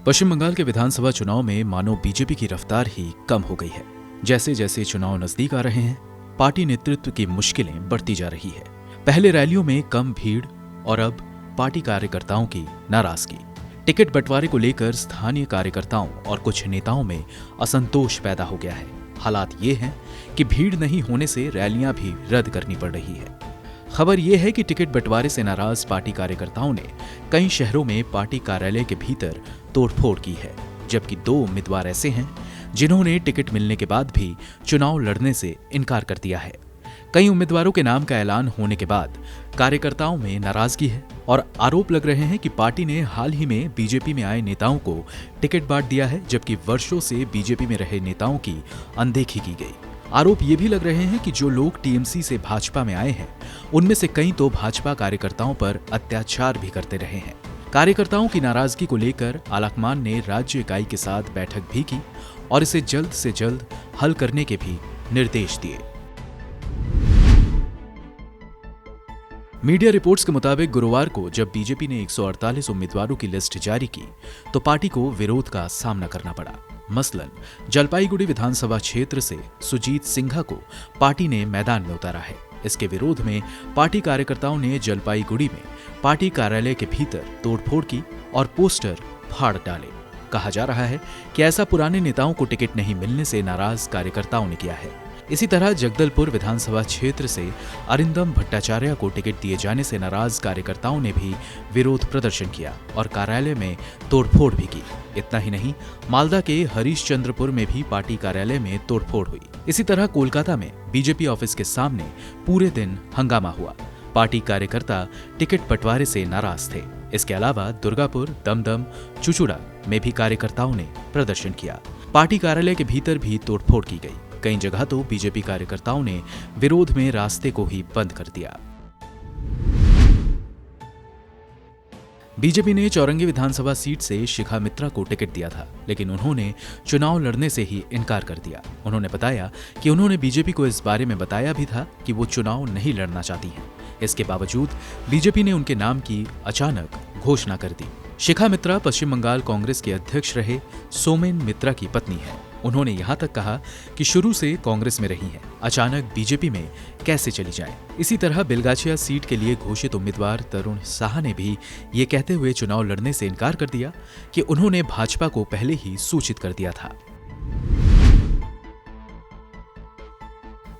पश्चिम बंगाल के विधानसभा चुनाव में मानो बीजेपी की रफ्तार ही कम हो गई है। जैसे जैसे चुनाव नजदीक आ रहे हैं, पार्टी नेतृत्व की मुश्किलें बढ़ती जा रही है। पहले रैलियों में कम भीड़ और अब पार्टी कार्यकर्ताओं की नाराजगी। टिकट बंटवारे को लेकर स्थानीय कार्यकर्ताओं और कुछ नेताओं में असंतोष पैदा हो गया है। हालात ये हैं कि भीड़ नहीं होने से रैलियां भी रद्द करनी पड़ रही है। खबर यह है कि टिकट बंटवारे से नाराज पार्टी कार्यकर्ताओं ने कई शहरों में पार्टी कार्यालय के भीतर तोड़फोड़ की है, जबकि 2 उम्मीदवार ऐसे हैं जिन्होंने टिकट मिलने के बाद भी चुनाव लड़ने से इनकार कर दिया है। कई उम्मीदवारों के नाम का ऐलान होने के बाद कार्यकर्ताओं में नाराजगी है और आरोप लग रहे हैं कि पार्टी ने हाल ही में बीजेपी में आए नेताओं को टिकट बांट दिया है, जबकि वर्षों से बीजेपी में रहे नेताओं की अनदेखी की गई। आरोप ये भी लग रहे हैं कि जो लोग टीएमसी से भाजपा में आए हैं, उनमें से कई तो भाजपा कार्यकर्ताओं पर अत्याचार भी करते रहे हैं। कार्यकर्ताओं की नाराजगी को लेकर आलाकमान ने राज्य इकाई के साथ बैठक भी की और इसे जल्द से जल्द हल करने के भी निर्देश दिए। मीडिया रिपोर्ट्स के मुताबिक गुरुवार को जब बीजेपी ने 148 उम्मीदवारों की लिस्ट जारी की तो पार्टी को विरोध का सामना करना पड़ा। मसलन जलपाईगुड़ी विधानसभा क्षेत्र से सुजीत सिंघा को पार्टी ने मैदान में उतारा है। इसके विरोध में पार्टी कार्यकर्ताओं ने जलपाईगुड़ी में पार्टी कार्यालय के भीतर तोड़फोड़ की और पोस्टर फाड़ डाले। कहा जा रहा है कि ऐसा पुराने नेताओं को टिकट नहीं मिलने से नाराज कार्यकर्ताओं ने किया है। इसी तरह जगदलपुर विधानसभा क्षेत्र से अरिंदम भट्टाचार्य को टिकट दिए जाने से नाराज कार्यकर्ताओं ने भी विरोध प्रदर्शन किया और कार्यालय में तोड़फोड़ भी की। इतना ही नहीं, मालदा के हरीशचंद्रपुर में भी पार्टी कार्यालय में तोड़फोड़ हुई। इसी तरह कोलकाता में बीजेपी ऑफिस के सामने पूरे दिन हंगामा हुआ। पार्टी कार्यकर्ता टिकट बंटवारे से नाराज थे। इसके अलावा दुर्गापुर, दमदम, चुचुड़ा में भी कार्यकर्ताओं ने प्रदर्शन किया। पार्टी कार्यालय के भीतर भी तोड़फोड़ की गई। कई जगह तो बीजेपी कार्यकर्ताओं ने विरोध में रास्ते को ही बंद कर दिया। बीजेपी ने चौरंगी विधानसभा सीट से शिखा मित्रा को टिकट दिया था, लेकिन उन्होंने चुनाव लड़ने से ही इनकार कर दिया। उन्होंने बताया कि उन्होंने बीजेपी को इस बारे में बताया भी था कि वो चुनाव नहीं लड़ना चाहती हैं। इसके बावजूद बीजेपी ने उनके नाम की अचानक घोषणा कर दी। शिखा मित्रा पश्चिम बंगाल कांग्रेस के अध्यक्ष रहे सोमेन मित्रा की पत्नी है। उन्होंने यहां तक कहा कि शुरू से कांग्रेस में रही हैं, अचानक बीजेपी में कैसे चली जाएं। इसी तरह बेलगाछिया सीट के लिए घोषित उम्मीदवार तरुण साहा ने भी ये कहते हुए चुनाव लड़ने से इनकार कर दिया कि उन्होंने भाजपा को पहले ही सूचित कर दिया था।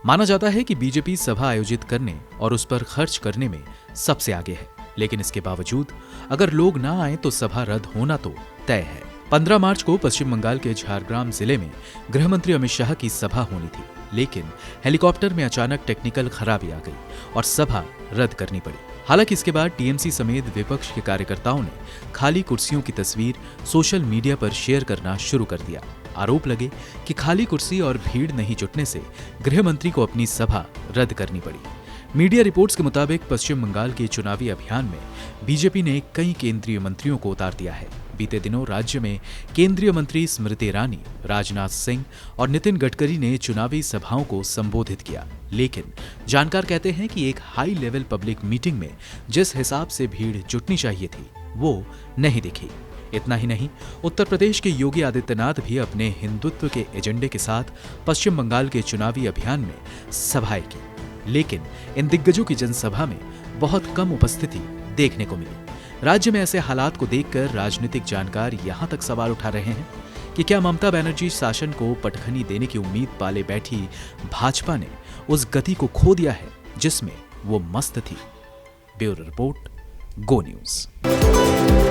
माना जाता है कि बीजेपी सभा आयोजित करने और उस पर खर्च करने में सबसे आगे है, लेकिन इसके बावजूद अगर लोग ना आए तो सभा रद्द होना तो तय है। 15 मार्च को पश्चिम बंगाल के झारग्राम जिले में गृह मंत्री अमित शाह की सभा होनी थी, लेकिन हेलीकॉप्टर में अचानक टेक्निकल खराबी आ गई और सभा रद्द करनी पड़ी। हालांकि इसके बाद टीएमसी समेत विपक्ष के कार्यकर्ताओं ने खाली कुर्सियों की तस्वीर सोशल मीडिया पर शेयर करना शुरू कर दिया। आरोप लगे कि खाली कुर्सी और भीड़ नहीं जुटने से गृह मंत्री को अपनी सभा रद्द करनी पड़ी। मीडिया रिपोर्ट्स के मुताबिक पश्चिम बंगाल के चुनावी अभियान में बीजेपी ने कई केंद्रीय मंत्रियों को उतार दिया है। बीते दिनों राज्य में केंद्रीय मंत्री स्मृति ईरानी, राजनाथ सिंह और नितिन गडकरी ने चुनावी सभाओं को संबोधित किया, लेकिन जानकार कहते हैं कि एक हाई लेवल पब्लिक मीटिंग में जिस हिसाब से भीड़ जुटनी चाहिए थी वो नहीं दिखी। इतना ही नहीं, उत्तर प्रदेश के योगी आदित्यनाथ भी अपने हिंदुत्व के एजेंडे के साथ पश्चिम बंगाल के चुनावी अभियान में सभाएं की, लेकिन इन दिग्गजों की जनसभा में बहुत कम उपस्थिति देखने को मिली। राज्य में ऐसे हालात को देखकर राजनीतिक जानकार यहां तक सवाल उठा रहे हैं कि क्या ममता बनर्जी शासन को पटखनी देने की उम्मीद पाले बैठी भाजपा ने उस गति को खो दिया है जिसमें वो मस्त थी। ब्यूरो रिपोर्ट, गो न्यूज।